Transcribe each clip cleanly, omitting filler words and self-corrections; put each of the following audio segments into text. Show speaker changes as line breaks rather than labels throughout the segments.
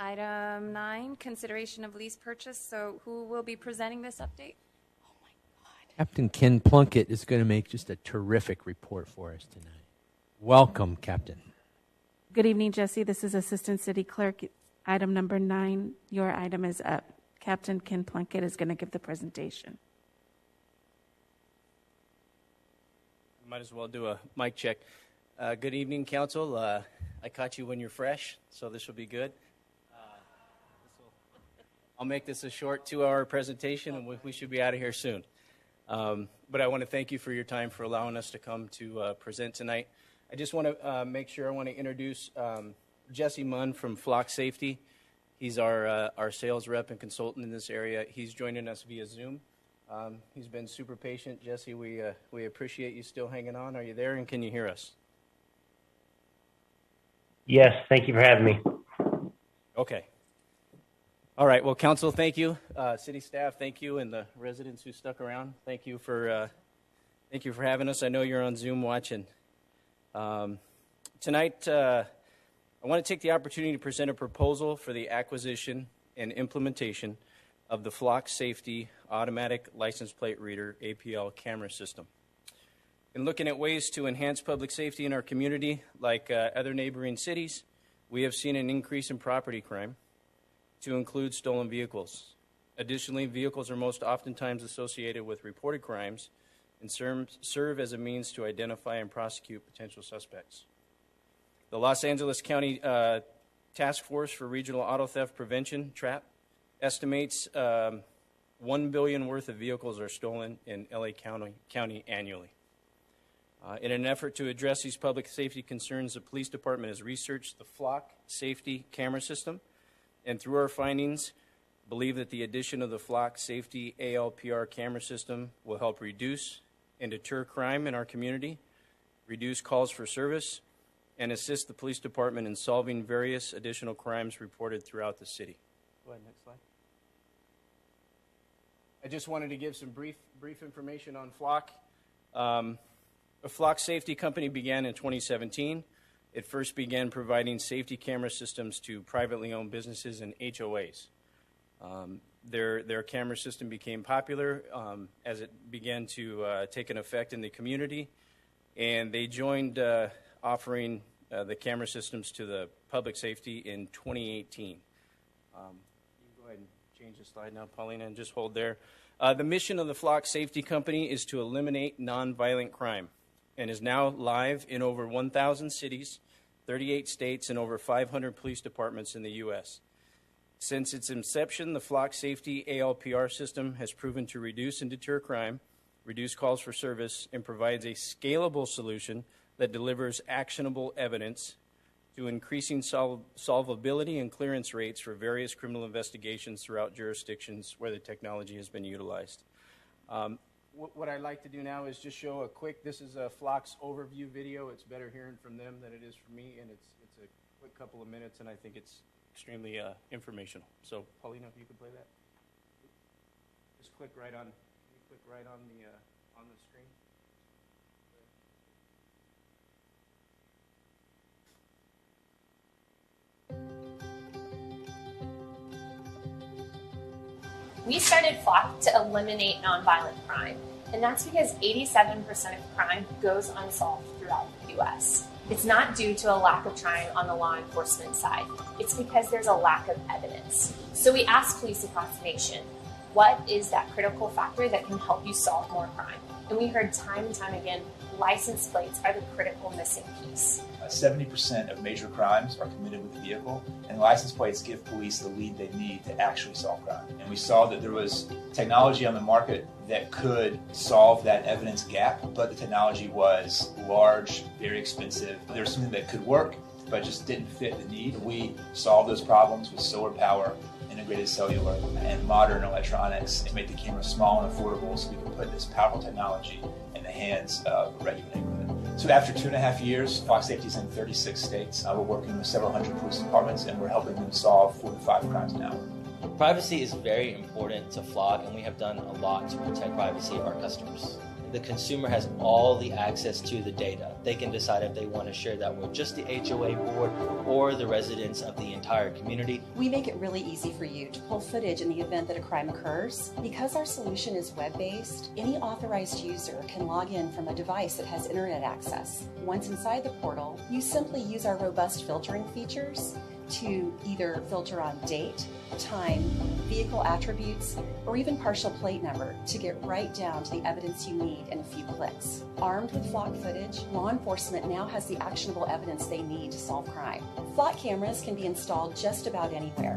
Item 9, consideration of lease purchase. So who will be presenting this update?
Captain Ken Plunkett is going to make just a terrific report for us tonight. Welcome, Captain.
Good evening, Jesse. This is Assistant City Clerk. Item number 9. Your item is up. Captain Ken Plunkett is going to give the presentation.
Might as well do a mic check. Good evening, Council. I caught you when you're fresh, so this will be good. I'll make this a short 2-hour presentation, and we should be out of here soon. But I want to thank you for your time, for allowing us to come to present tonight. I just want to make sure I want to introduce Jesse Munn from Flock Safety. He's our sales rep and consultant in this area. He's joining us via Zoom. He's been super patient. Jesse, we appreciate you still hanging on. Are you there, and can you hear us?
Yes, thank you for having me.
Okay. All right. Well, Council, thank you. City staff, thank you, and the residents who stuck around, thank you for having us. I know you're on Zoom watching. Tonight, I want to take the opportunity to present a proposal for the acquisition and implementation of the Flock Safety Automatic License Plate Reader APL camera system. In looking at ways to enhance public safety in our community, like other neighboring cities, we have seen an increase in property crime, to include stolen vehicles. Additionally, vehicles are most oftentimes associated with reported crimes and serve as a means to identify and prosecute potential suspects. The Los Angeles County Task Force for Regional Auto Theft Prevention, TRAP, estimates $1 billion worth of vehicles are stolen in LA County annually. In an effort to address these public safety concerns, the police department has researched the Flock Safety camera system, and through our findings, believe that the addition of the Flock Safety ALPR camera system will help reduce and deter crime in our community, reduce calls for service, and assist the police department in solving various additional crimes reported throughout the city. Go ahead, next slide. I just wanted to give some brief information on Flock. The Flock Safety Company began in 2017. It first began providing safety camera systems to privately owned businesses and HOAs. Their camera system became popular as it began to take an effect in the community, and they joined offering the camera systems to the public safety in 2018. You can go ahead and change the slide now, Paulina, and just hold there. The mission of the Flock Safety Company is to eliminate nonviolent crime, and is now live in over 1,000 cities, 38 states, and over 500 police departments in the U.S. Since its inception, the Flock Safety ALPR system has proven to reduce and deter crime, reduce calls for service, and provides a scalable solution that delivers actionable evidence to increasing solvability and clearance rates for various criminal investigations throughout jurisdictions where the technology has been utilized. What I'd like to do now is just show a quick, this is a Flock's overview video. It's better hearing from them than it is from me, and it's a quick couple of minutes, and I think it's extremely informational. So, Paulina, if you could play that. Just click right on, can you click right on the screen?
We started Flock to eliminate nonviolent crime, and that's because 87% of crime goes unsolved throughout the U.S. It's not due to a lack of trying on the law enforcement side. It's because there's a lack of evidence. So we asked police across the nation, what is that critical factor that can help you solve more crime? And we heard time and time again, license plates are the critical missing piece.
70% of major crimes are committed with a vehicle, and license plates give police the lead they need to actually solve crime. And we saw that there was technology on the market that could solve that evidence gap, but the technology was large, very expensive. There was something that could work, but just didn't fit the need. We solved those problems with solar power, integrated cellular, and modern electronics to make the camera small and affordable so we can put this powerful technology in the hands of a regular neighborhood. So after 2.5 years, Flock Safety is in 36 states. We're working with several hundred police departments, and we're helping them solve 4 to 5 crimes an hour.
Privacy is very important to Flock, and we have done a lot to protect privacy of our customers. the consumer has all the access to the data. They can decide if they want to share that with just the HOA board or the residents of the entire community.
We make it really easy for you to pull footage in the event that a crime occurs. Because our solution is web-based, any authorized user can log in from a device that has internet access. Once inside the portal, you simply use our robust filtering features to either filter on date, time, vehicle attributes, or even partial plate number to get right down to the evidence you need in a few clicks. Armed with flock footage, law enforcement now has the actionable evidence they need to solve crime. Flock cameras can be installed just about anywhere.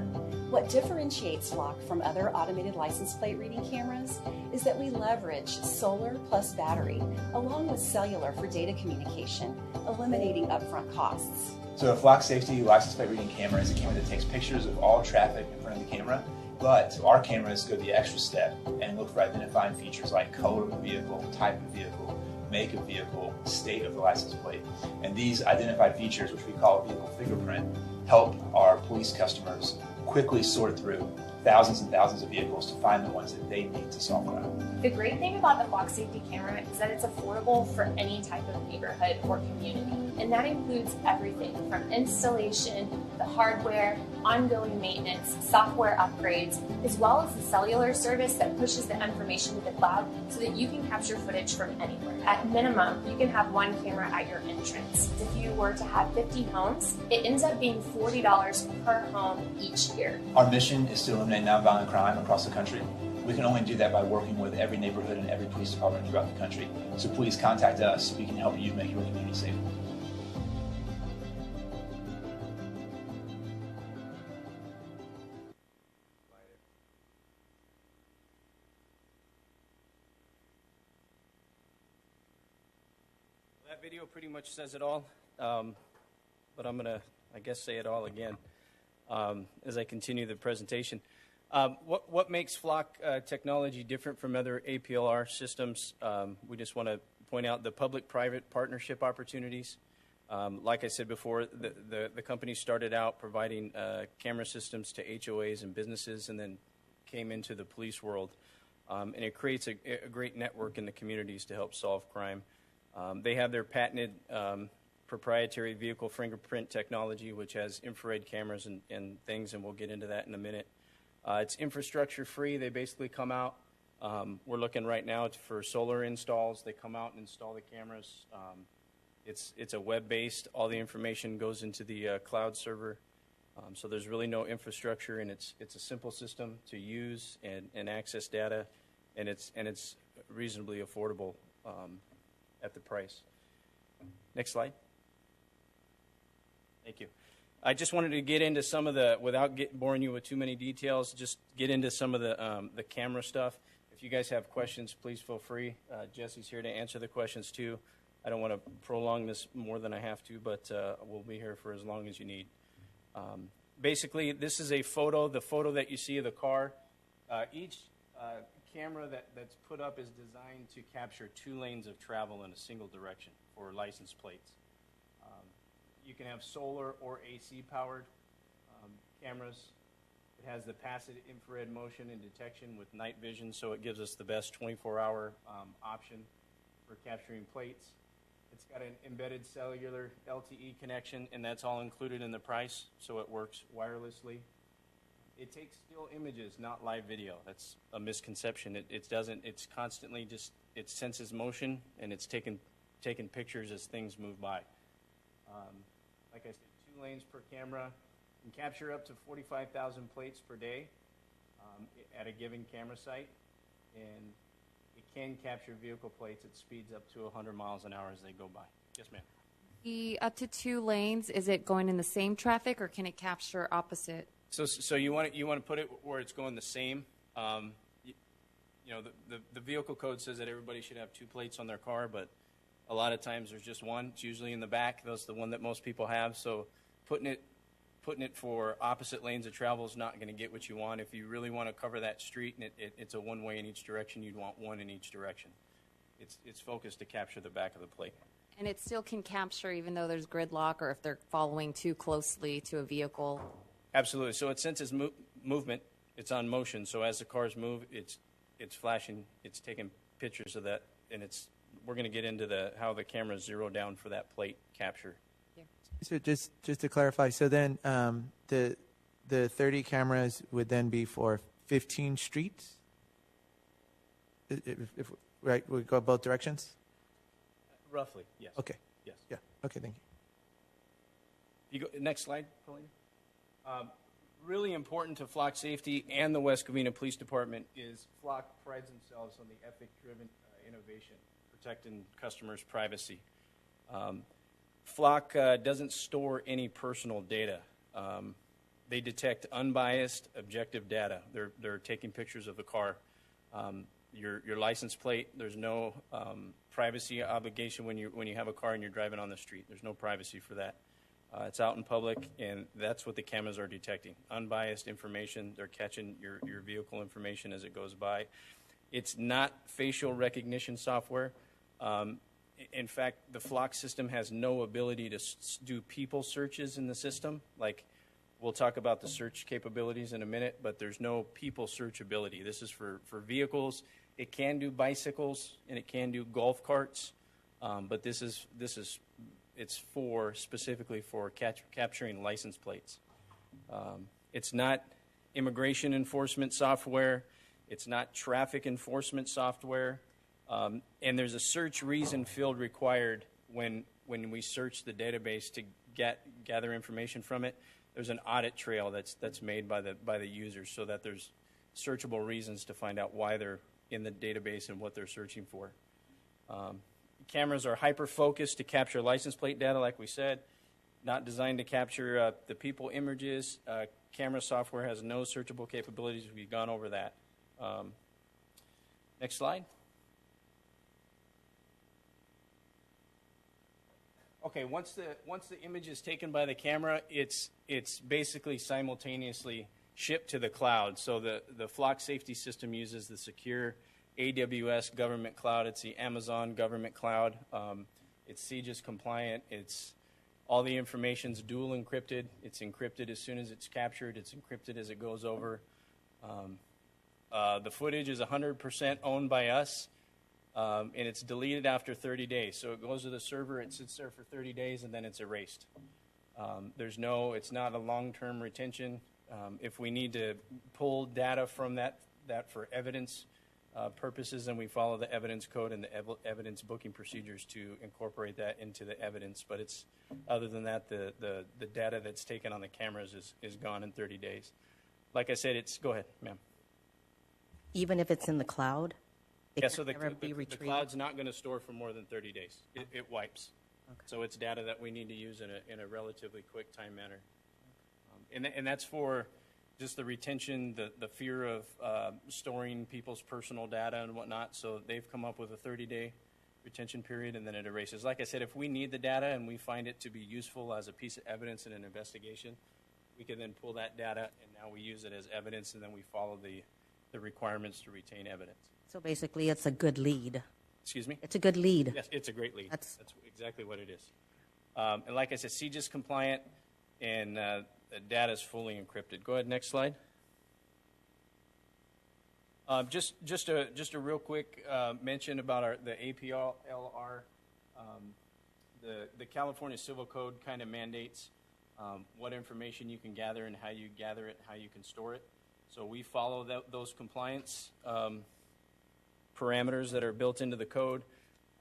What differentiates Flock from other automated license plate reading cameras is that we leverage solar plus battery, along with cellular for data communication, eliminating upfront costs.
So a Flock Safety license plate reading camera is a camera that takes pictures of all traffic in front of the camera, but our cameras go the extra step and look for identifying features like color of the vehicle, type of vehicle, make of vehicle, state of the license plate. And these identified features, which we call vehicle fingerprint, help our police customers quickly sort through thousands and thousands of vehicles to find the ones that they need to solve crime.
The great thing about the Flock Safety camera is that it's affordable for any type of neighborhood or community. And that includes everything from installation, the hardware, ongoing maintenance, software upgrades, as well as the cellular service that pushes the information to the cloud so that you can capture footage from anywhere. At minimum, you can have one camera at your entrance. If you were to have 50 homes, it ends up being $40 per home each year.
Our mission is to eliminate nonviolent crime across the country. We can only do that by working with every neighborhood and every police department throughout the country. So please contact us so we can help you make your community safer.
That video pretty much says it all, but I'm going to, I guess, say it all again as I continue the presentation. What makes Flock technology different from other APLR systems? We just want to point out the public-private partnership opportunities. Like I said before, the company started out providing camera systems to HOAs and businesses and then came into the police world. And it creates a great network in the communities to help solve crime. They have their patented proprietary vehicle fingerprint technology, which has infrared cameras and things, and we'll get into that in a minute. It's infrastructure free. They basically come out. We're looking right now for solar installs. They come out and install the cameras. It's a web-based. All the information goes into the cloud server. So there's really no infrastructure, and it's a simple system to use and access data, and it's reasonably affordable at the price. Next slide. Thank you. I just wanted to get into some of the, without boring you with too many details, just get into some of the camera stuff. If you guys have questions, please feel free. Jesse's here to answer the questions too. I don't want to prolong this more than I have to, but we'll be here for as long as you need. Basically, this is a photo, the photo that you see of the car. Each camera that's put up is designed to capture 2 lanes of travel in a single direction for license plates. You can have solar or AC powered cameras. It has the passive infrared motion and detection with night vision, so it gives us the best 24-hour option for capturing plates. It's got an embedded cellular LTE connection, and that's all included in the price, so it works wirelessly. It takes still images, not live video. That's a misconception. It doesn't. It's constantly just, it senses motion, and it's taking pictures as things move by. Like I said, 2 lanes per camera. You can capture up to 45,000 plates per day at a given camera site, and it can capture vehicle plates at speeds up to 100 miles an hour as they go by. Yes, ma'am.
The up to 2 lanes, is it going in the same traffic, or can it capture opposite?
So you want to put it where it's going the same. The vehicle code says that everybody should have 2 plates on their car, but a lot of times there's just one. It's usually in the back. That's the one that most people have. So putting it for opposite lanes of travel is not going to get what you want. If you really want to cover that street and it's a one-way in each direction, you'd want 1 in each direction. It's focused to capture the back of the plate.
And it still can capture even though there's gridlock or if they're following too closely to a vehicle?
Absolutely. So it senses movement. It's on motion. So as the cars move, it's flashing. It's taking pictures of that we're going to get into how the cameras zero down for that plate capture.
So just to clarify, so then the 30 cameras would then be for 15 streets? If right, we go both directions?
Roughly, yes.
Okay.
Yes.
Yeah. Okay, thank you.
You go, next slide, Paulina. Really important to Flock Safety and the West Covina Police Department is Flock prides themselves on the ethic-driven innovation, protecting customers' privacy. Flock doesn't store any personal data. They detect unbiased, objective data. They're taking pictures of the car. Your license plate, there's no privacy obligation when you have a car and you're driving on the street. There's no privacy for that. It's out in public, and that's what the cameras are detecting. Unbiased information. They're catching your vehicle information as it goes by. It's not facial recognition software. In fact, the Flock system has no ability to do people searches in the system. Like, we'll talk about the search capabilities in a minute, but there's no people searchability. This is for vehicles. It can do bicycles, and it can do golf carts, but it's specifically for capturing license plates. It's not immigration enforcement software. It's not traffic enforcement software. And there's a search reason field required when we search the database to gather information from it. There's an audit trail that's made by the users so that there's searchable reasons to find out why they're in the database and what they're searching for. Cameras are hyper-focused to capture license plate data, like we said, not designed to capture the people images. Camera software has no searchable capabilities. We've gone over that. Next slide. Okay, once the image is taken by the camera, it's basically simultaneously shipped to the cloud. So the Flock safety system uses the secure AWS government cloud. It's the Amazon government cloud. It's CJIS compliant. It's all the information's dual encrypted. It's encrypted as soon as it's captured. It's encrypted as it goes over. The footage is 100% owned by us, and it's deleted after 30 days. So it goes to the server, it sits there for 30 days, and then it's erased. It's not a long-term retention. If we need to pull data from that for evidence purposes, then we follow the evidence code and the evidence booking procedures to incorporate that into the evidence. But other than that, the data that's taken on the cameras is gone in 30 days. Like I said, go ahead, ma'am.
Even if it's in the cloud?
Yeah, so the
retrieved?
cloud's not going to store for more than 30 days. It wipes. Okay. So it's data that we need to use in a relatively quick time manner. And that's for just the retention, the fear of storing people's personal data and whatnot. So they've come up with a 30-day retention period, and then it erases. Like I said, if we need the data and we find it to be useful as a piece of evidence in an investigation, we can then pull that data, and now we use it as evidence, and then we follow the requirements to retain evidence.
So basically, it's a good lead.
Excuse me?
It's a good lead.
Yes, it's a great lead. That's exactly what it is. And like I said, CJIS compliant, and the data is fully encrypted. Go ahead, next slide. Just a real quick mention about the APLR. The California Civil Code kind of mandates what information you can gather and how you gather it, how you can store it. So we follow those compliance parameters that are built into the code.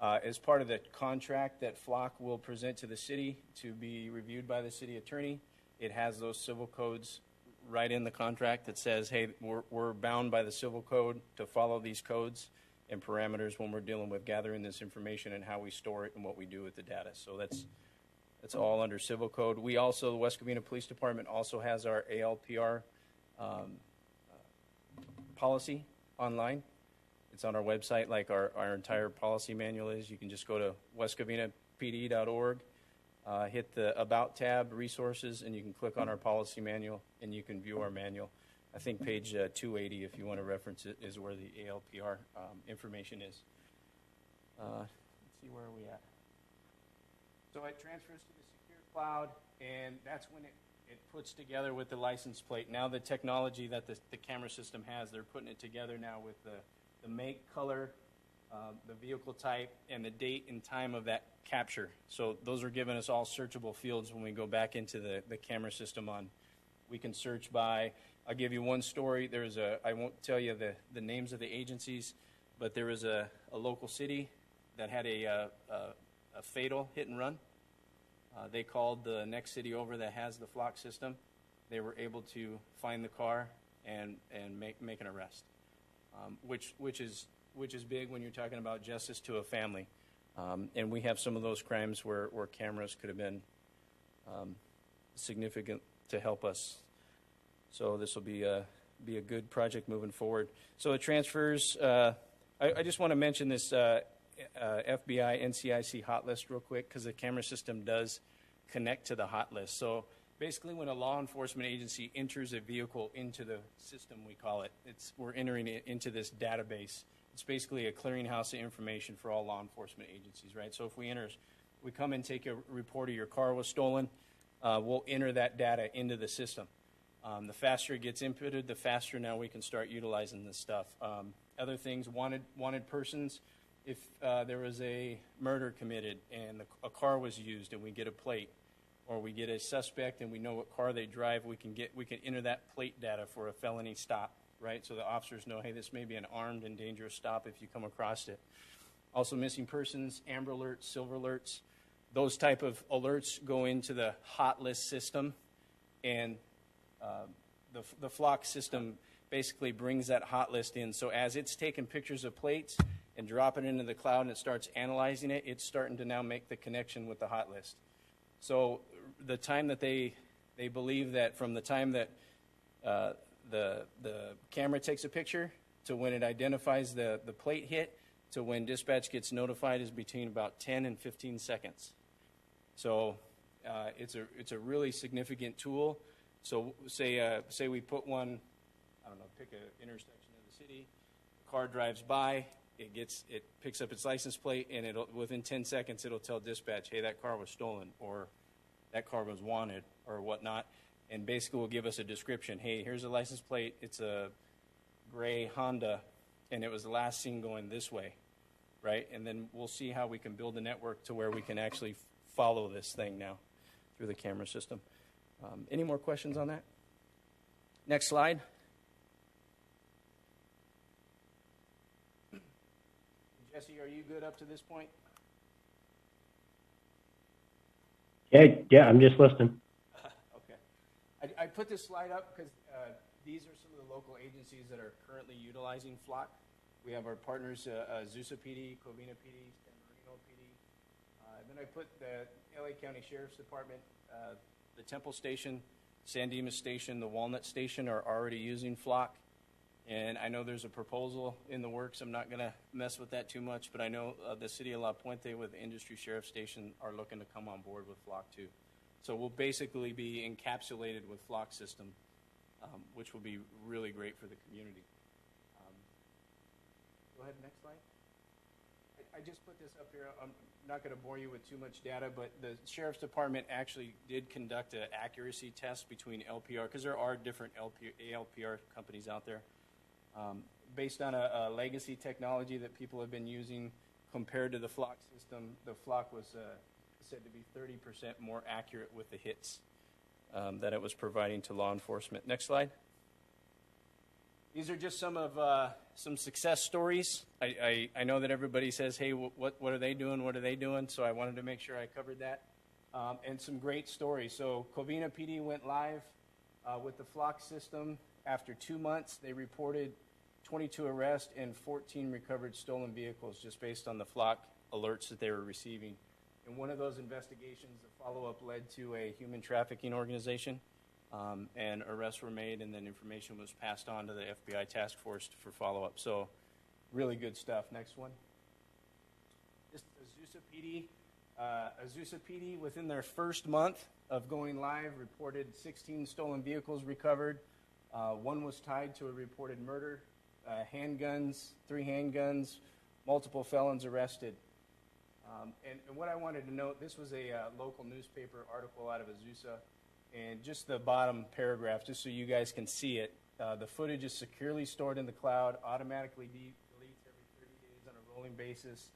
As part of the contract that Flock will present to the city to be reviewed by the city attorney, it has those civil codes right in the contract that says, hey, we're bound by the civil code to follow these codes and parameters when we're dealing with gathering this information and how we store it and what we do with the data. So that's all under civil code. We also, the West Covina Police Department also has our ALPR policy online. It's on our website, like our entire policy manual is. You can just go to westcovinapd.org, hit the About tab, Resources, and you can click on our policy manual, and you can view our manual. I think page 280, if you want to reference it, is where the ALPR information is. Let's see, where are we at? So it transfers to the secure cloud, and that's when it puts together with the license plate. Now the technology that the camera system has, they're putting it together now with the make, color, the vehicle type, and the date and time of that capture. So those are giving us all searchable fields when we go back into the camera system on. We can search by, I'll give you one story. There's I won't tell you the names of the agencies, but there was a local city that had a fatal hit and run. They called the next city over that has the flock system. They were able to find the car and make an arrest, which is big when you're talking about justice to a family. And we have some of those crimes where cameras could have been significant to help us. So this will be a good project moving forward. So it transfers. I just want to mention this FBI NCIC hot list real quick, because the camera system does connect to the hot list. So basically, when a law enforcement agency enters a vehicle into the system, we call it, we're entering it into this database. It's basically a clearinghouse of information for all law enforcement agencies, right? So if we come and take a report of your car was stolen, we'll enter that data into the system. The faster it gets inputted, the faster now we can start utilizing this stuff. Other things, wanted persons. If there was a murder committed and a car was used and we get a plate, or we get a suspect and we know what car they drive, we can enter that plate data for a felony stop, right? So the officers know, hey, this may be an armed and dangerous stop if you come across it. Also, missing persons, amber alerts, silver alerts, those type of alerts go into the hot list system, and the flock system basically brings that hot list in. So as it's taking pictures of plates and dropping it into the cloud and it starts analyzing it, it's starting to now make the connection with the hot list. So the time that they believe that from the time that the camera takes a picture to when it identifies the plate hit to when dispatch gets notified is between about 10 and 15 seconds. So it's a really significant tool. So say we put one, I don't know, pick an intersection of the city, the car drives by, it picks up its license plate, and within 10 seconds it'll tell dispatch, hey, that car was stolen, or that car was wanted, or whatnot, and basically will give us a description. Hey, here's a license plate. It's a gray Honda, and it was last seen going this way, right? And then we'll see how we can build a network to where we can actually follow this thing now through the camera system. Any more questions on that? Next slide. Jesse, are you good up to this point?
Yeah, I'm just listening.
Okay. I put this slide up because these are some of the local agencies that are currently utilizing Flock. We have our partners, Azusa PD, Covina PD, San Marino PD. Then I put the LA County Sheriff's Department, the Temple Station, San Dimas Station, the Walnut Station are already using Flock. And I know there's a proposal in the works. I'm not going to mess with that too much, but I know the city of La Puente with the Industry Sheriff Station are looking to come on board with Flock too. So we'll basically be encapsulated with Flock system, which will be really great for the community. Go ahead, next slide. I just put this up here. I'm not going to bore you with too much data, but the Sheriff's Department actually did conduct an accuracy test between LPR, because there are different ALPR companies out there. Based on a legacy technology that people have been using compared to the Flock system, the Flock was said to be 30% more accurate with the hits that it was providing to law enforcement. Next slide. These are just some of some success stories. I know that everybody says, hey, what are they doing? What are they doing? So I wanted to make sure I covered that. And some great stories. So Covina PD went live with the Flock system. After 2 months, they reported 22 arrests and 14 recovered stolen vehicles just based on the Flock alerts that they were receiving. In one of those investigations, the follow-up led to a human trafficking organization. And arrests were made, and then information was passed on to the FBI task force for follow-up. So really good stuff. Next one. This is Azusa PD. Azusa PD, within their first month of going live, reported 16 stolen vehicles recovered. One was tied to a reported murder, handguns, 3 handguns, multiple felons arrested. And what I wanted to note, this was a local newspaper article out of Azusa. And just the bottom paragraph, just so you guys can see it, the footage is securely stored in the cloud, automatically deletes every 30 days on a rolling basis.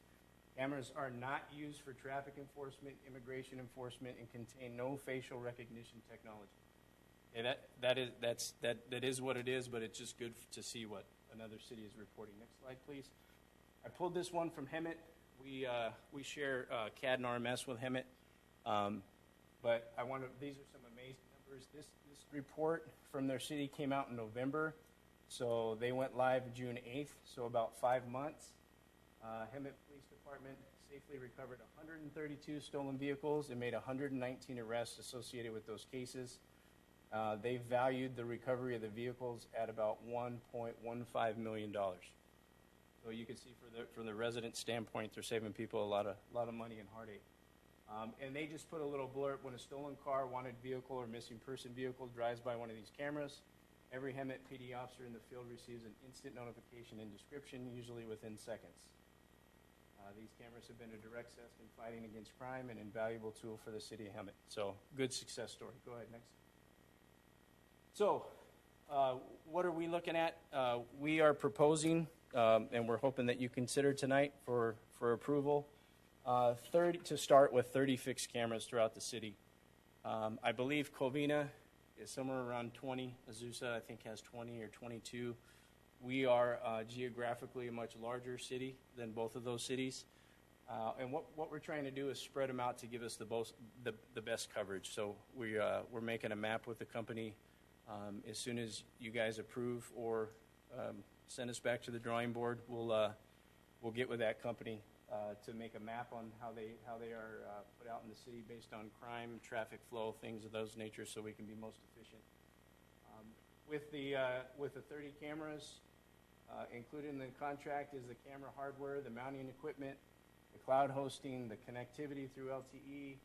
Cameras are not used for traffic enforcement, immigration enforcement, and contain no facial recognition technology. And that is what it is, but it's just good to see what another city is reporting. Next slide, please. I pulled this one from Hemet. We share CAD and RMS with Hemet, but these are some amazing numbers. This report from their city came out in November, so they went live June 8th, so about 5 months. Hemet Police Department safely recovered 132 stolen vehicles and made 119 arrests associated with those cases. They valued the recovery of the vehicles at about $1.15 million. So you can see from the resident standpoint, they're saving people a lot of money and heartache. And they just put a little blurb: when a stolen car, wanted vehicle, or missing person vehicle drives by one of these cameras, every Hemet PD officer in the field receives an instant notification and description, usually within seconds. These cameras have been a direct assist in fighting against crime and an invaluable tool for the city of Hemet. So, good success story. Go ahead, next. So, what are we looking at? We are proposing, and we're hoping that you consider tonight for approval, to start with 30 fixed cameras throughout the city. I believe Covina is somewhere around 20. Azusa, I think, has 20 or 22. We are geographically a much larger city than both of those cities. And what we're trying to do is spread them out to give us the best coverage. So we're making a map with the company. As soon as you guys approve or send us back to the drawing board, we'll get with that company to make a map on how they are put out in the city based on crime, traffic flow, things of those nature, so we can be most efficient. With the 30 cameras, included in the contract is the camera hardware, the mounting equipment, the cloud hosting, the connectivity through LTE,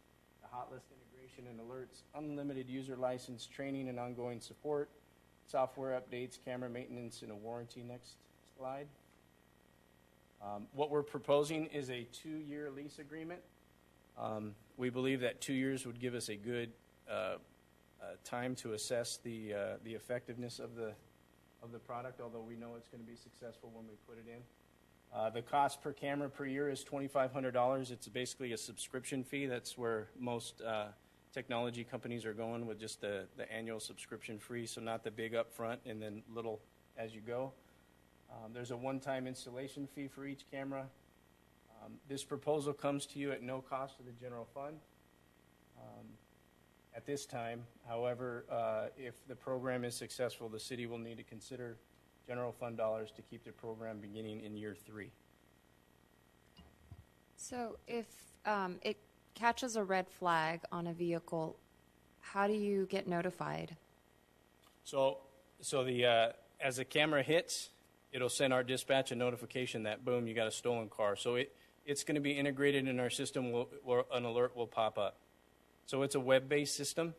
the hot list integration and alerts, unlimited user license, training and ongoing support, software updates, camera maintenance, and a warranty. Next slide. What we're proposing is a 2-year lease agreement. We believe that 2 years would give us a good time to assess the effectiveness of the product, although we know it's going to be successful when we put it in. The cost per camera per year is $2,500. It's basically a subscription fee. That's where most technology companies are going, with just the annual subscription fee, so not the big upfront and then little as you go. There's a one-time installation fee for each camera. This proposal comes to you at no cost to the general fund. At this time, however, if the program is successful, the city will need to consider general fund dollars to keep the program beginning in year 3.
So if it catches a red flag on a vehicle, how do you get notified?
So as the camera hits, it'll send our dispatch a notification that, boom, you got a stolen car. So it's going to be integrated in our system where an alert will pop up. So it's a web-based system.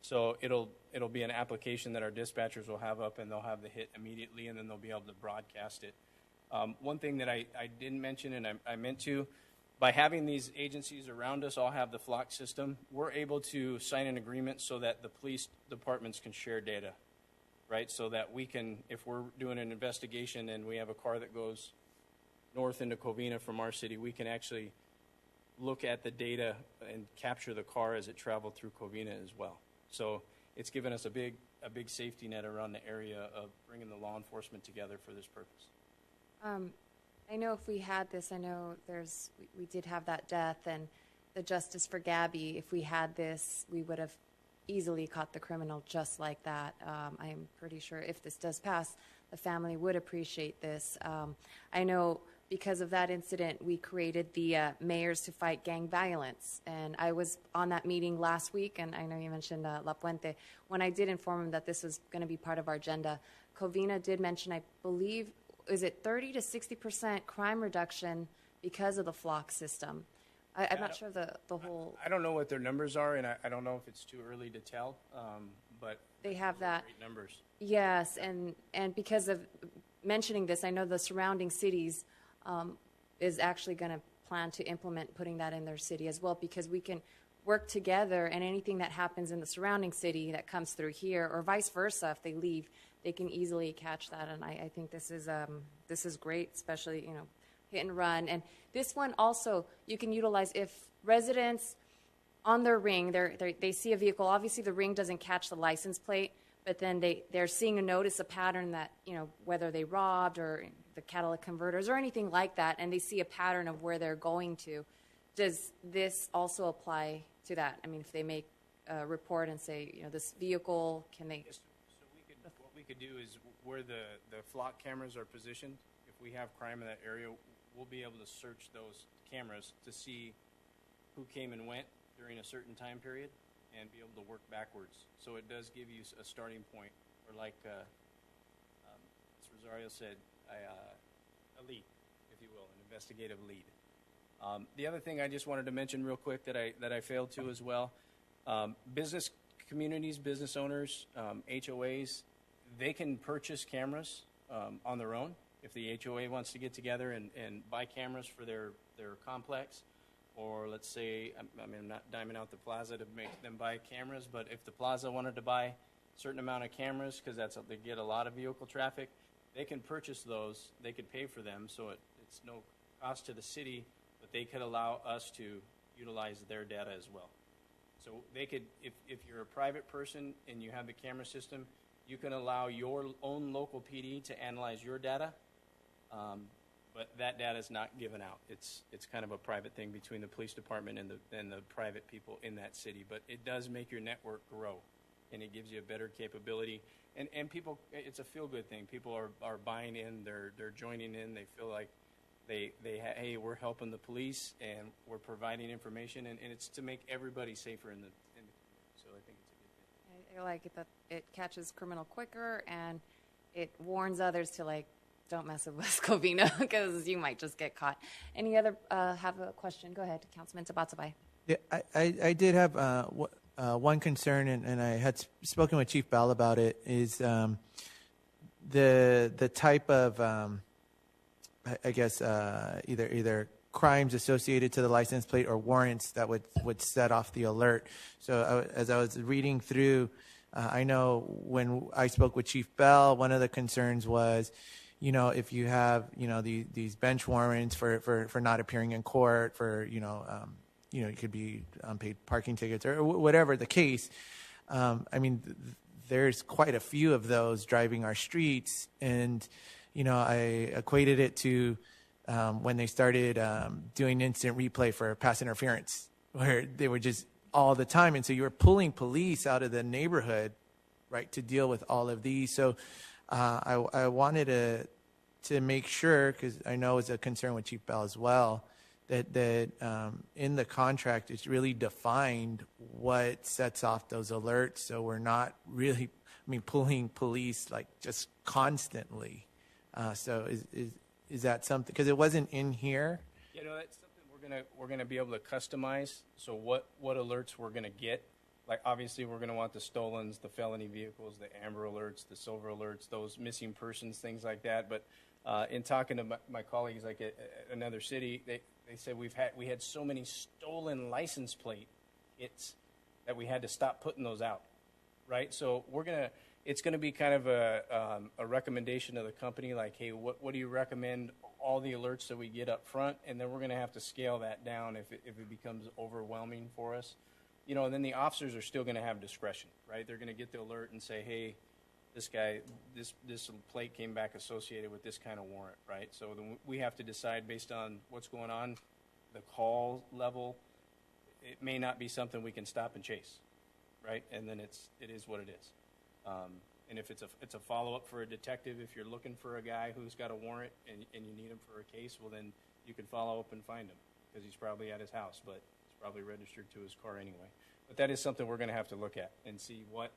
So it'll be an application that our dispatchers will have up, and they'll have the hit immediately, and then they'll be able to broadcast it. One thing that I didn't mention, and I meant to, by having these agencies around us all have the Flock system, we're able to sign an agreement so that the police departments can share data, right? So that we can, if we're doing an investigation and we have a car that goes north into Covina from our city, we can actually look at the data and capture the car as it traveled through Covina as well. So it's given us a big safety net around the area of bringing the law enforcement together for this purpose.
I know if we had this, I know we did have that death and the Justice for Gabby. If we had this, we would have easily caught the criminal just like that. I'm pretty sure if this does pass, the family would appreciate this. I know because of that incident, we created the Mayors to Fight Gang Violence. And I was on that meeting last week, and I know you mentioned La Puente. When I did inform him that this was going to be part of our agenda, Covina did mention, I believe, is it 30 to 60% crime reduction because of the Flock system? I'm not sure the whole...
I don't know what their numbers are, and I don't know if it's too early to tell, but
they have that.
Great numbers.
Yes, and because of mentioning this, I know the surrounding cities is actually going to plan to implement putting that in their city as well, because we can work together, and anything that happens in the surrounding city that comes through here, or vice versa, if they leave, they can easily catch that. And I think this is great, especially hit and run. And this one also, you can utilize if residents on their ring, they see a vehicle. Obviously, the ring doesn't catch the license plate, but then they're seeing a pattern that, whether they robbed or the catalytic converters or anything like that, and they see a pattern of where they're going to. Does this also apply to that? I mean, if they make a report and say, this vehicle, can they?
Yes, so what we could do is where the flock cameras are positioned, if we have crime in that area, we'll be able to search those cameras to see who came and went during a certain time period and be able to work backwards. So it does give you a starting point, or like as Rosario said, a lead, if you will, an investigative lead. The other thing I just wanted to mention real quick that I failed to as well, business communities, business owners, HOAs, they can purchase cameras on their own if the HOA wants to get together and buy cameras for their complex. Or let's say, I'm not diming out the plaza to make them buy cameras, but if the plaza wanted to buy a certain amount of cameras, because they get a lot of vehicle traffic, they can purchase those. They could pay for them, so it's no cost to the city, but they could allow us to utilize their data as well. So they could, if you're a private person and you have the camera system, you can allow your own local PD to analyze your data. But that data is not given out. It's kind of a private thing between the police department and the private people in that city. But it does make your network grow, and it gives you a better capability. And people, it's a feel-good thing. People are buying in. They're joining in. They feel like hey, we're helping the police and we're providing information, and it's to make everybody safer in the community. So I think it's a good thing.
I like it that it catches criminal quicker and it warns others to don't mess with West Covina because you might just get caught. Any other have a question? Go ahead, Councilman Tabatabai.
Yeah, I did have one concern, and I had spoken with Chief Bell about it, is the type of, I guess, either crimes associated to the license plate or warrants that would set off the alert. So as I was reading through, I know when I spoke with Chief Bell, one of the concerns was, if you have, these bench warrants for not appearing in court, for, it could be unpaid parking tickets or whatever the case. There's quite a few of those driving our streets. And, I equated it to when they started doing instant replay for pass interference, where they were just all the time. And so you were pulling police out of the neighborhood, right, to deal with all of these. So I wanted to make sure, because I know it's a concern with Chief Bell as well, that in the contract it's really defined what sets off those alerts, so we're not really, pulling police just constantly. So is that something? Because it wasn't in here.
That's something we're gonna be able to customize. So what alerts we're gonna get. Obviously, we're going to want the stolens, the felony vehicles, the amber alerts, the silver alerts, those missing persons, things like that. But in talking to my colleagues, at another city, they said we had so many stolen license plate hits that we had to stop putting those out, right? So it's going to be kind of a recommendation of the company, hey, what do you recommend? All the alerts that we get up front, and then we're going to have to scale that down if it becomes overwhelming for us. And then the officers are still going to have discretion, right? They're going to get the alert and say, hey, this guy, this plate came back associated with this kind of warrant, right? So then we have to decide based on what's going on, the call level. It may not be something we can stop and chase, right? And then it is what it is. And if it's a follow-up for a detective, if you're looking for a guy who's got a warrant and you need him for a case, well, then you can follow up and find him because he's probably at his house, but probably registered to his car anyway. But that is something we're going to have to look at and see what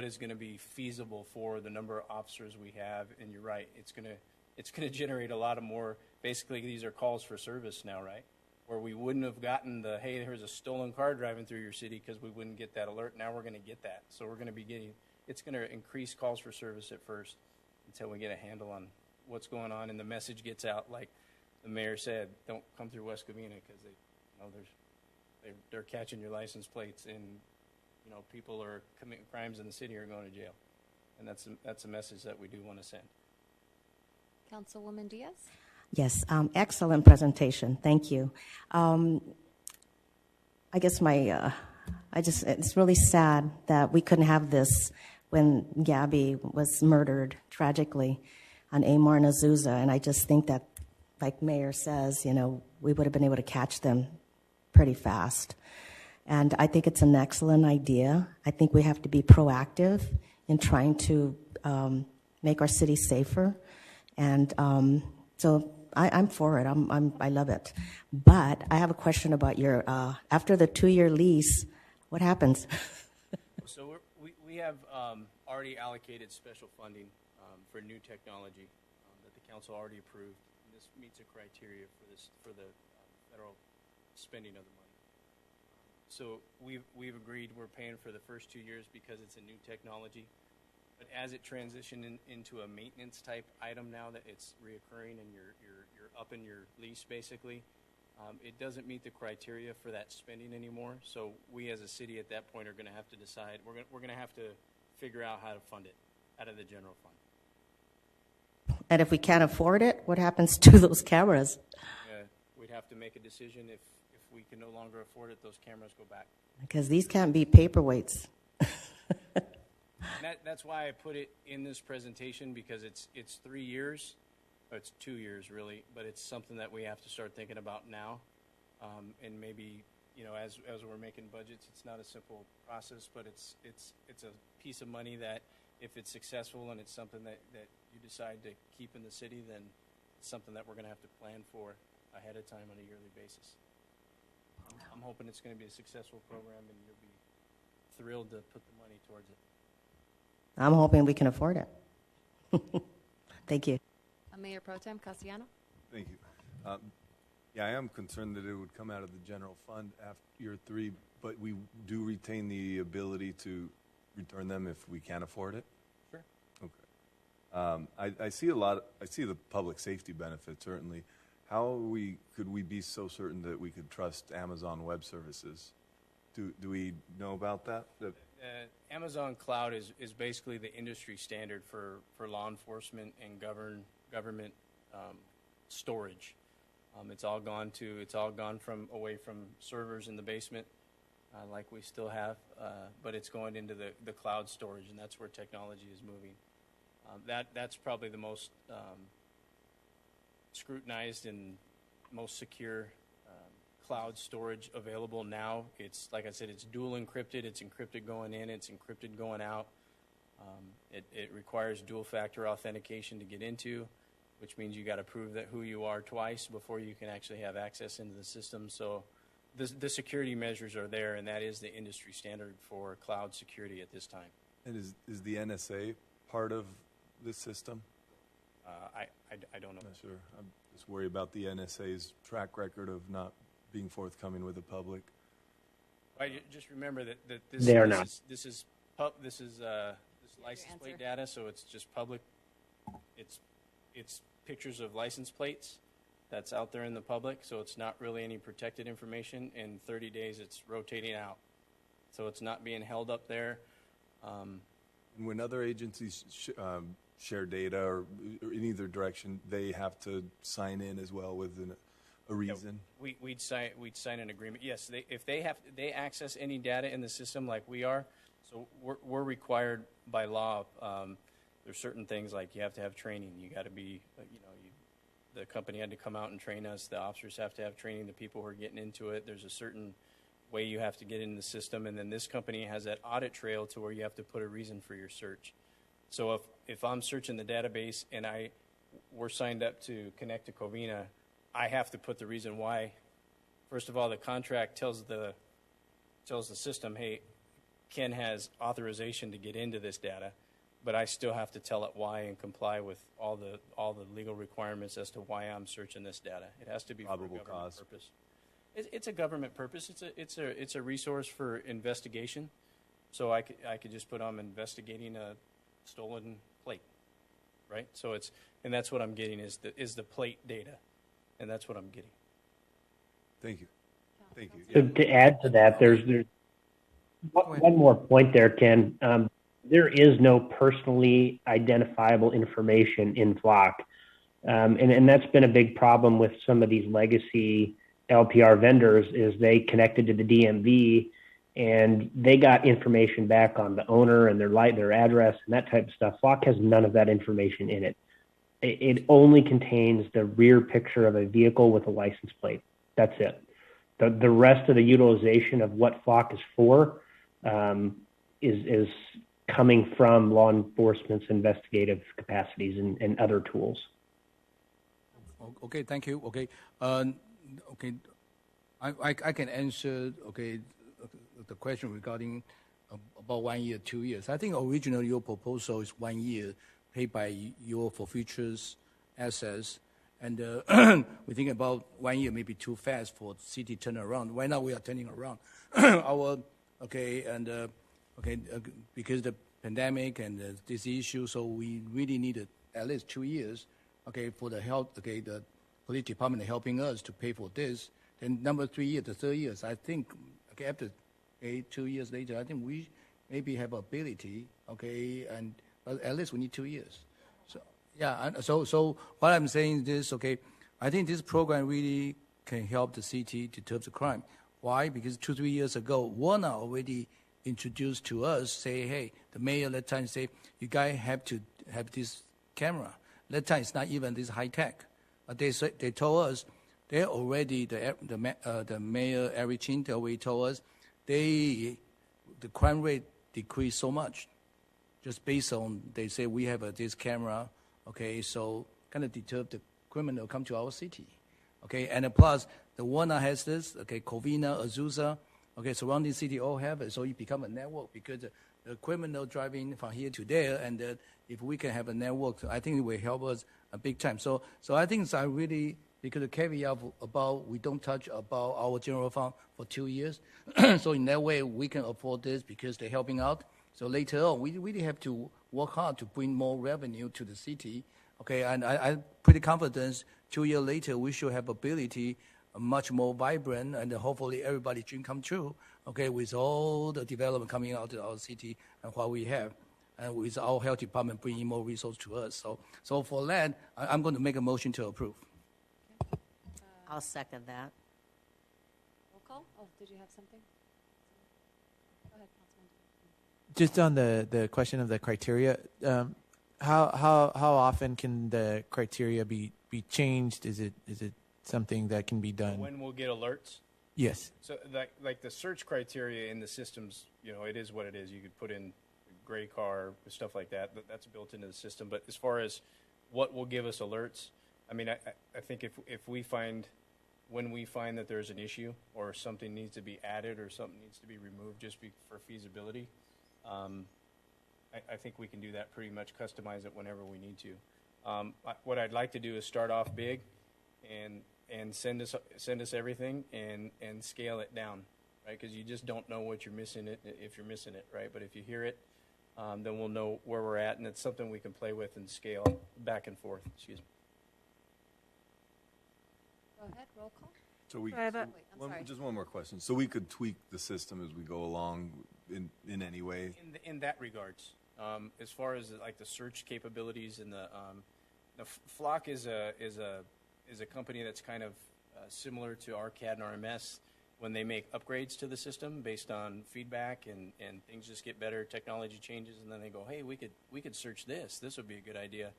is going to be feasible for the number of officers we have. And you're right, it's going to generate a lot of more. Basically, these are calls for service now, right? Where we wouldn't have gotten the, hey, there's a stolen car driving through your city because we wouldn't get that alert. Now we're going to get that. So we're going to be getting, it's going to increase calls for service at first until we get a handle on what's going on and the message gets out. Like the mayor said, don't come through West Covina because they're catching your license plates, and people are committing crimes in the city or going to jail, and that's a message that we do want to send.
Councilwoman Diaz.
Yes, excellent presentation. Thank you. I guess it's really sad that we couldn't have this when Gabby was murdered tragically on Amor and Azusa. And I just think that, like Mayor says, we would have been able to catch them pretty fast. And I think it's an excellent idea. I think we have to be proactive in trying to make our city safer. And so I'm for it. I love it. But I have a question about your, after the 2-year lease, what happens?
So we have already allocated special funding for new technology that the council already approved. And this meets the criteria for the federal spending of the money. So we've agreed we're paying for the first 2 years because it's a new technology. But as it transitioned into a maintenance type item now that it's reoccurring and you're up in your lease basically, it doesn't meet the criteria for that spending anymore. So we as a city at that point are going to have to decide. We're going to have to figure out how to fund it out of the general fund.
And if we can't afford it, what happens to those cameras?
We'd have to make a decision. If we can no longer afford it, those cameras go back.
Because these can't be paperweights.
That's why I put it in this presentation, because it's 3 years, or it's 2 years really, but it's something that we have to start thinking about now. And maybe, as we're making budgets, it's not a simple process, but it's a piece of money that if it's successful and it's something that you decide to keep in the city, then it's something that we're going to have to plan for ahead of time on a yearly basis. I'm hoping it's going to be a successful program and you'll be thrilled to put the money towards it.
I'm hoping we can afford it. Thank you.
Mayor Pro Tem Castellano.
Thank you. I am concerned that it would come out of the general fund after year 3, but we do retain the ability to return them if we can't afford it.
Sure.
Okay. I see the public safety benefit, certainly. How could we be so certain that we could trust Amazon Web Services? Do we know about that?
Amazon Cloud is basically the industry standard for law enforcement and government storage. It's all gone away from servers in the basement, like we still have, but it's going into the cloud storage, and that's where technology is moving. That's probably the most scrutinized and most secure cloud storage available now. It's, like I said, it's dual encrypted. It's encrypted going in. It's encrypted going out. It requires dual factor authentication to get into, which means you got to prove that who you are twice before you can actually have access into the system. So the security measures are there, and that is the industry standard for cloud security at this time.
And is the NSA part of this system?
I don't know.
Not sure. I'm just worried about the NSA's track record of not being forthcoming with the public.
Just remember that this is license plate data, so it's just public. It's pictures of license plates that's out there in the public, so it's not really any protected information. In 30 days, it's rotating out, so it's not being held up there.
When other agencies share data or in either direction, they have to sign in as well with a reason.
Yeah, we'd sign an agreement. Yes, if they access any data in the system like we are, so we're required by law. There's certain things like you have to have training. You got to be, the company had to come out and train us. The officers have to have training. The people who are getting into it, there's a certain way you have to get in the system, and then this company has that audit trail to where you have to put a reason for your search. So if I'm searching the database and we're signed up to connect to Covina, I have to put the reason why. First of all, the contract tells the system, hey, Ken has authorization to get into this data, but I still have to tell it why and comply with all the legal requirements as to why I'm searching this data. It has to be
probable
for a government
cause
purpose. It's a government purpose. It's a resource for investigation. So I could just put I'm investigating a stolen plate, right? So and that's what I'm getting is the plate data, and that's what I'm getting.
Thank you. Thank you.
So to add to that, there's one more point there, Ken. There is no personally identifiable information in Flock. And that's been a big problem with some of these legacy LPR vendors is they connected to the DMV and they got information back on the owner and their address and that type of stuff. Flock has none of that information in it. It only contains the rear picture of a vehicle with a license plate. That's it. The rest of the utilization of what Flock is for is coming from law enforcement's investigative capacities and other tools.
Okay, thank you. Okay, okay, I can answer. Okay, the question regarding about 1 year, 2 years. I think originally your proposal is 1 year, paid by your for futures assets, and we think about 1 year maybe too fast for city turnaround. Right now we are turning around our because the pandemic and this issue, so we really needed at least 2 years. Okay, for the health, okay, the police department helping us to pay for this. Then number 3 year, the 3 years, I think, okay, after 2 years later, I think we maybe have ability, okay, but at least we need 2 years. So yeah, so what I'm saying is this, okay, I think this program really can help the city to curb the crime. Why? Because 2, 3 years ago, Warner already introduced to us, say, hey, the mayor that time say, you guys have to have this camera. That time it's not even this high tech, but they told us they already the mayor Eric Chin already told us the crime rate decreased so much, just based on they say we have this camera, okay, so kind of deter the criminal come to our city, okay, and plus the Warner has this, okay, Covina, Azusa, okay, surrounding city all have it, so it become a network because the criminal driving from here to there, and if we can have a network, I think it will help us a big time. So I think I really, because the caveat about we don't touch about our general fund for 2 years, so in that way we can afford this because they're helping out. So later on, we really have to work hard to bring more revenue to the city. Okay, and I'm pretty confident 2 years later we should have ability much more vibrant, and hopefully everybody's dream come true, okay, with all the development coming out of our city and what we have, and with our health department bringing more resources to us. So for that, I'm going to make a motion to approve.
Okay.
I'll second that.
Roll call? Oh, did you have something? Go ahead, Councilman.
Just on the question of the criteria, how often can the criteria be changed? Is it something that can be done?
When we'll get alerts?
Yes.
So like the search criteria in the systems, it is what it is. You could put in gray car, stuff like that. That's built into the system. But as far as what will give us alerts, I mean, I think when we find that there's an issue or something needs to be added or something needs to be removed just for feasibility, I think we can do that pretty much, customize it whenever we need to. What I'd like to do is start off big and send us everything and scale it down, right? Because you just don't know what you're missing if you're missing it, right? But if you hear it, then we'll know where we're at, and it's something we can play with and scale back and forth. Excuse me.
Go ahead, roll call.
So we,
I'm sorry.
just one more question. So we could tweak the system as we go along in any way?
In that regards, as far as like the search capabilities and the Flock is a company that's kind of similar to ARCAD and RMS when they make upgrades to the system based on feedback and things just get better, technology changes, and then they go, hey, we could search this. This would be a good idea.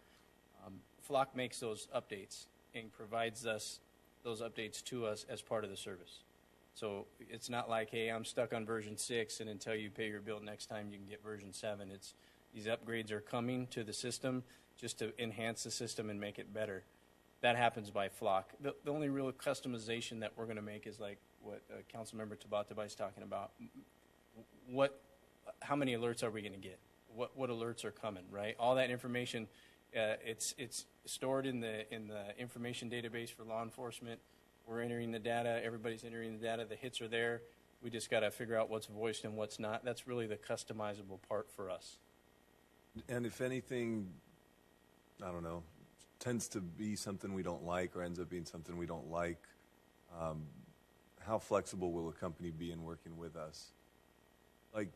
Flock makes those updates and provides us those updates to us as part of the service. So it's not like, hey, I'm stuck on version 6, and until you pay your bill next time, you can get version 7. It's these upgrades are coming to the system just to enhance the system and make it better. That happens by Flock. The only real customization that we're going to make is like what Councilmember Tabatabai is talking about. How many alerts are we going to get? What alerts are coming? Right, all that information. It's stored in the information database for law enforcement. We're entering the data. Everybody's entering the data. The hits are there. We just got to figure out what's voiced and what's not. That's really the customizable part for us.
And if anything, I don't know, tends to be something we don't like or ends up being something we don't like, how flexible will a company be in working with us? Like,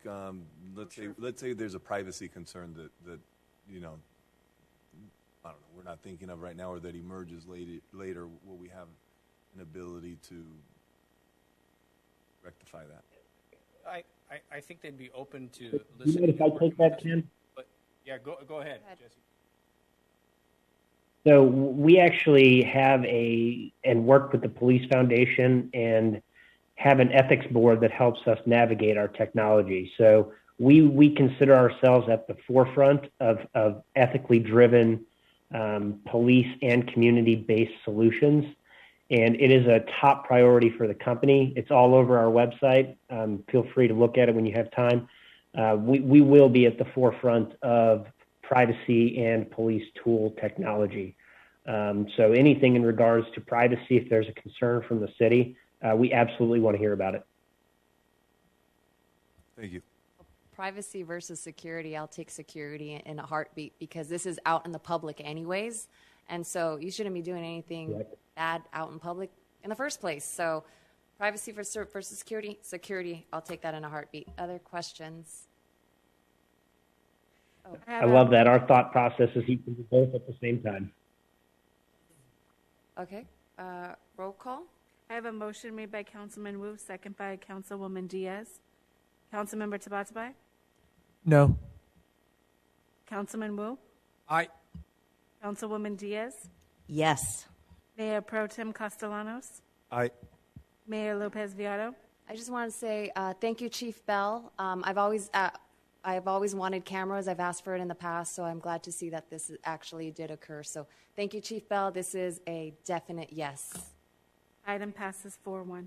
let's say there's a privacy concern that I don't know, we're not thinking of right now, or that emerges later, will we have an ability to rectify that?
I think they'd be open to
You
listening.
mind if I
and
take
working
that,
with us.
Ken?
But yeah, go ahead, Jesse.
So we actually have and work with the Police Foundation and have an ethics board that helps us navigate our technology. So we consider ourselves at the forefront of ethically driven police and community-based solutions. And it is a top priority for the company. It's all over our website. Feel free to look at it when you have time. We will be at the forefront of privacy and police tool technology. So anything in regards to privacy, if there's a concern from the city, we absolutely want to hear about it.
Thank you.
Privacy versus security, I'll take security in a heartbeat because this is out in the public anyways. And so you shouldn't be doing anything bad out in public in the first place. So privacy versus security, I'll take that in a heartbeat. Other questions? Oh.
I love that. Our thought process is you can do both at the same time.
Okay. Roll call?
I have a motion made by Councilman Wu, second by Councilwoman Diaz. Councilmember Tabatabai?
No.
Councilman Wu?
Aye.
Councilwoman Diaz?
Yes.
Mayor Pro Tem Castellanos?
Aye.
Mayor Lopez-Viado?
I just want to say thank you, Chief Bell. I've always wanted cameras. I've asked for it in the past, so I'm glad to see that this actually did occur. So thank you, Chief Bell. This is a definite yes.
Item passes 4-1.